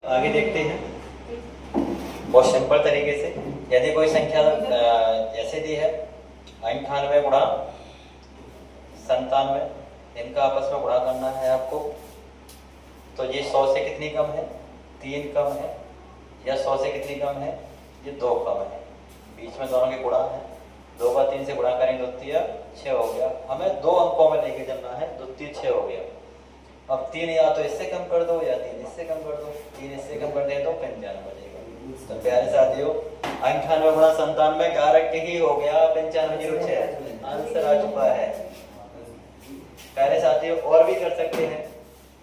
आगे देखते हैं बहुत सिंपल तरीके से। यदि कोई संख्या जैसे दी है 98 गुणा 97, इनका आपस में गुणा करना है आपको। तो ये 100 से कितनी कम है? 3 कम है। या 100 से कितनी कम है? ये 2 कम है। बीच में दोनों के गुणा है। 2 का 3 से गुणा करेंगे तो 6 हो गया। हमें 2 अंकों में लेके चलना है। 2 3 6 हो गया। अब 3 या तो इससे कम कर दो या 3 इससे कम कर दो। 3 इससे कम कर दे तो 95 बचेगा। तो प्यारे साथियों 98 गुणा 97 11 के ही हो गया। 9506 आंसर आ चुका है। प्यारे साथियों और भी कर सकते हैं।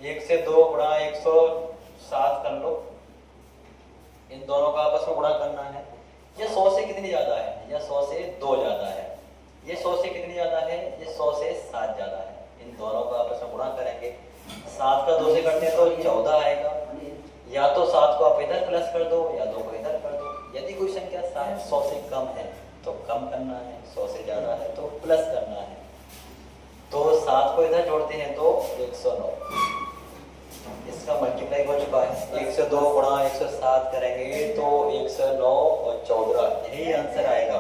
1 से 2 गुणा 107 कर लो। इन दोनों का आपस में गुणा करना है। ये 100 से कितनी ज्यादा है? या 100 से 2 ज्यादा है। ये 100 से कितनी ज्यादा है? ये 100 से 7 ज्यादा है। इन दोनों का आपस में गुणा करेंगे। 7 का 2 से करते हैं तो 14 आएगा। या तो 7 को आप इधर प्लस कर दो या 2 को इधर कर दो। यदि कोई संख्या 100 से कम है तो कम करना है, 100 से ज्यादा है तो प्लस करना है। तो 7 को इधर जोड़ते हैं तो 109। इसका मल्टीप्लाई हो चुका है। 1 से 2 गुणा 107 करेंगे तो 109 और 14 यही आंसर आएगा।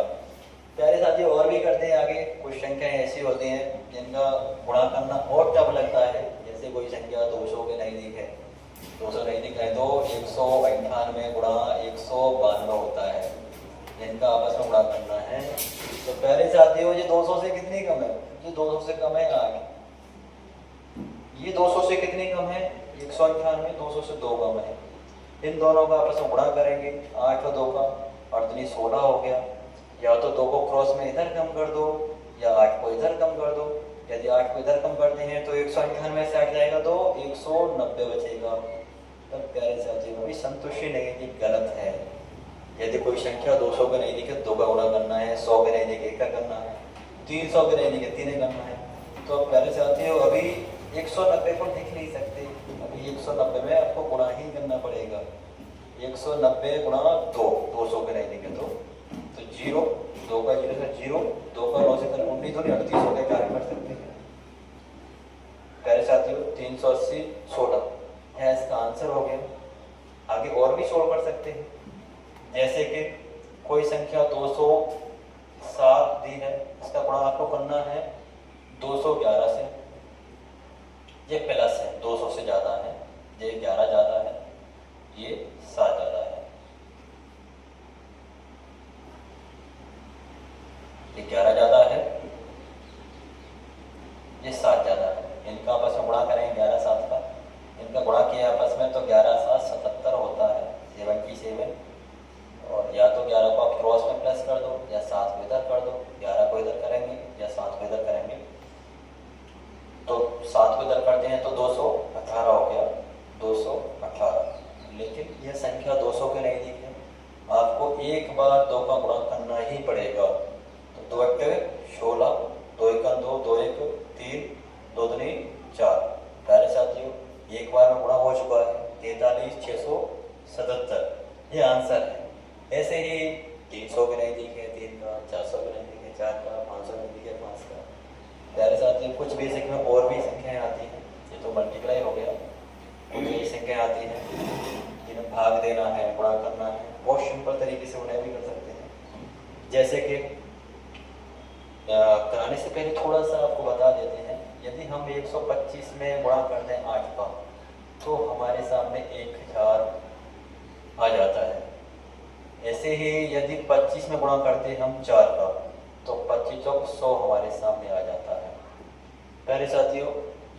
प्यारे साथियों और भी करते हैं आगे। कुछ संख्याएं ऐसी होती हैं जिनका गुणा करना और टफ लगता है। जैसे कोई संख्या 200 के नजदीक है, 200 नजदीक है तो 198 गुणा 192 होता है। इनका आपस में गुणा करना है। तो प्यारे साथियों ये 200 से कितनी कम है? ये 200 से कम है। आगे ये 200 से कितनी कम है? 198। 200 से 2 कम है। इन दोनों का आपस में गुणा करेंगे। 8 और 2 का 8 16 हो गया। या तो 2 को क्रॉस में इधर कम कर दो या 8 को इधर कम कर दो। यदि 8 को इधर कम करते हैं तो 198 से 8 जाएगा तो 190 बचेगा। तब प्यारे साथियों कोई संतुष्टि नहीं है, गलत है। यदि कोई संख्या 200 के नहीं दिखे 2 का गुणा करना है, 100 के नहीं दिखे 1 का करना है, 300 के नहीं दिखे 3 करना है। तो प्यारे साथियों अभी 190 को लिख नहीं सकते। अभी 190 में आपको गुणा ही करना पड़ेगा। 190 गुणा 2, 200 के नहीं दिखे तो 0, 2 का 0 से 0, 2 का 9 से 19 तो 38 हो गया। क्या कर सकते हैं प्यारे साथियों? 380 16 है इसका आंसर हो गया। आगे और भी सोल्व कर सकते हैं। जैसे कि कोई संख्या 207 दी है, इसका गुणा आपको करना है 211 से। ये प्लस है, 200 से ज्यादा है, ये 11 ज्यादा है, ये 7 ज्यादा है। ये 11 ज्यादा है, ये 7 ज्यादा है। इनका आपस में गुणा करेंगे 11 7 का। इनका गुणा किया आपस में तो 11 7 77 होता है, 77। और या तो 11 को आप क्रॉस में प्लस कर दो या 7 को इधर कर दो। 11 को इधर करेंगे या 7 को इधर करेंगे। तो 7 को इधर करते हैं तो 218 हो गया। 218। लेकिन यह संख्या 200 के नहीं दी है। आपको एक बार 2 का गुणा करना ही पड़ेगा। तो 2 8 16, 2 1 2, 2 1 3, 2 2 4। प्यारे साथियों एक बार में गुणा हो चुका है। 43 677 ये आंसर है। ऐसे ही 300 के नहीं दिखे 3 का, 400 के नहीं दिखे 4 का, 500 नहीं दिखे 5 का। प्यारे साथियों कुछ बेसिक में और भी संख्याएं आती हैं। ये तो मल्टीप्लाई हो गया। कुछ भी संख्याएं आती हैं जिन्हें भाग देना है, गुणा करना है। बहुत सिंपल तरीके से उन्हें भी कर सकते हैं। जैसे कि कराने से पहले थोड़ा सा आपको बता देते हैं। यदि हम 125 में गुणा कर दें 8 का तो हमारे सामने 1000 आ जाता है। ऐसे ही यदि 25 में गुणा करते हैं हम 4 का तो 25 चौक 100 हमारे सामने आ जाता है। प्यारे साथियों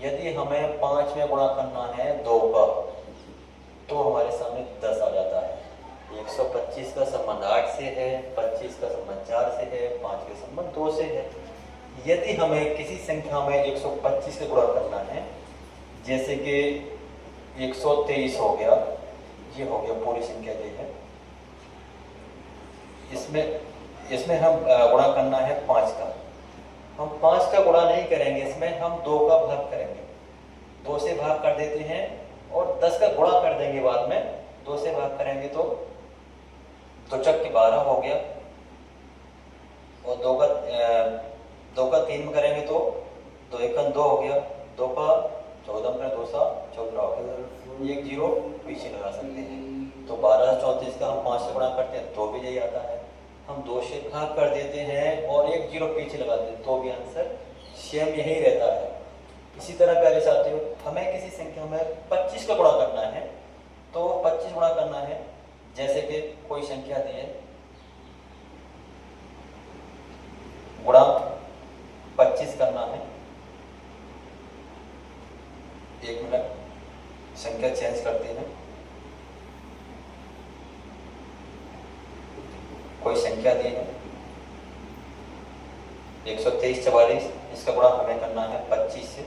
यदि हमें 5 में गुणा करना है 2 का तो हमारे सामने 10 आ जाता है। 125 का संबंध 8 से है, 25 का संबंध 4 से है, 5 का संबंध 2 से है। यदि हमें किसी संख्या में 125 से गुणा करना है, जैसे कि 123 हो गया, ये हो गया पूरी संख्या ये है। इसमें हम गुणा करना है 5 का। हम 5 का गुणा नहीं करेंगे, इसमें हम 2 का भाग करेंगे। 2 से भाग कर देते हैं और 10 का गुणा कर देंगे बाद में। 2 से भाग करेंगे तो 2 चक 12 हो गया। और 2 का 3 में करेंगे तो 2 1 2 हो गया। 2 का 14 में 2 14 हो गया। 1 0 पीछे लगा सकते हैं। तो 1234 का हम 5 से गुणा करते हैं तो भी यही आता है। हम 2 से भाग कर देते हैं और एक जीरो पीछे लगा देते हैं तो भी आंसर सेम यही रहता है। इसी तरह प्यारे साथियों, हमें किसी संख्या में 25 का गुणा करना है तो 25 गुणा करना है। जैसे कि कोई संख्या दी है, गुणा 25 करना है। एक मिनट, संख्या चेंज करते हैं। कोई संख्या दी है 12344, इसका गुणा हमें करना है 25 से।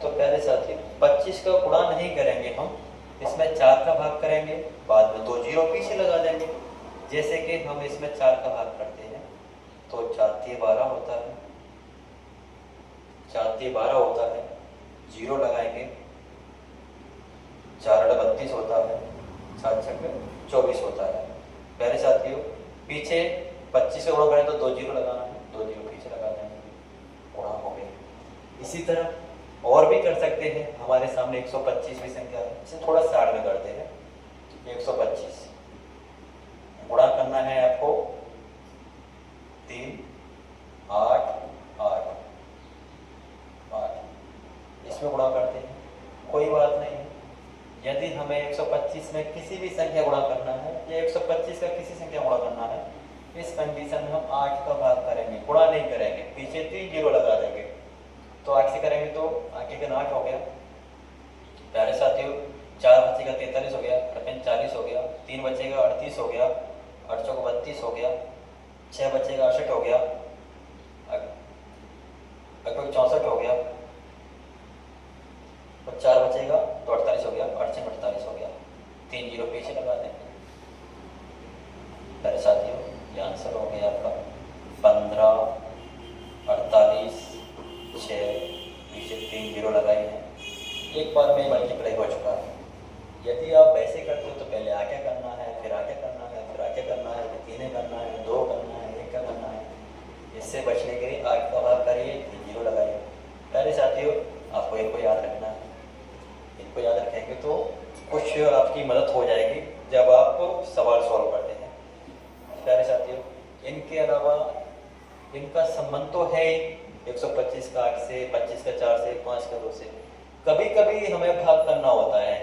तो प्यारे साथियों, 25 का गुणा नहीं करेंगे हम, इसमें 4 का भाग करेंगे, बाद में 2 जीरो पीछे लगा देंगे। जैसे कि हम इसमें 4 का भाग करते हैं तो 4 तिये 12 होता है, 4 तिये 12 होता है, जीरो लगाएंगे, 4 8 32 होता है, 7 छक्के 24 होता है। प्यारे साथियों, पीछे 25 का गुणा करें तो 2 जीरो लगाना है, 2 जीरो पीछे लगा देंगे, गुणा हो गई। इसी तरह और भी कर सकते हैं। हमारे सामने 125 भी संख्या है, इसे थोड़ा साइड में करते हैं। 125 गुणा करना है आपको 3 8 8 8, इसमें गुणा करते हैं, कोई बात नहीं है। यदि हमें 125 में किसी भी संख्या गुणा करना है या 125 का किसी संख्या गुणा करना है, इस कंडीशन में हम 8 का भाग करेंगे, गुणा नहीं करेंगे, पीछे 3 जीरो लगा देंगे। तो 8 से करेंगे तो आगे का 8 हो गया। प्यारे साथियों, 4 बचेगा 43 हो गया, 40 हो गया, 3 बचेगा 38 हो गया, 8 चौको 32 हो गया, 6 बचेगा 68 हो गया, 64 हो गया, और 4 बचेगा तो 48 हो गया, 8 से 48 हो गया, 3 जीरो पीछे लगा देंगे। प्यारे साथियों, ये आंसर हो गया आपका 15 48 6, पीछे 3 जीरो लगाए हैं, एक बार में मल्टीप्लाई हो चुका है। यदि आप वैसे करते हो तो पहले आगे करना है, फिर आगे करना है, फिर आगे करना है, फिर 3 करना है, 2 करना है, 1 करना है। इससे बचने के लिए 8 का भाग करिए, 3 जीरो लगाइए। प्यारे साथियों, आपको इनको याद रखना है। इनको याद रखेंगे तो कुछ आपकी मदद हो जाएगी जब आप सवाल सॉल्व करते हैं। प्यारे साथियों, इनके अलावा इनका संबंध तो है 125 का 8 से, 25 का 4 से, 5 का 2 से। कभी कभी हमें भाग करना होता है।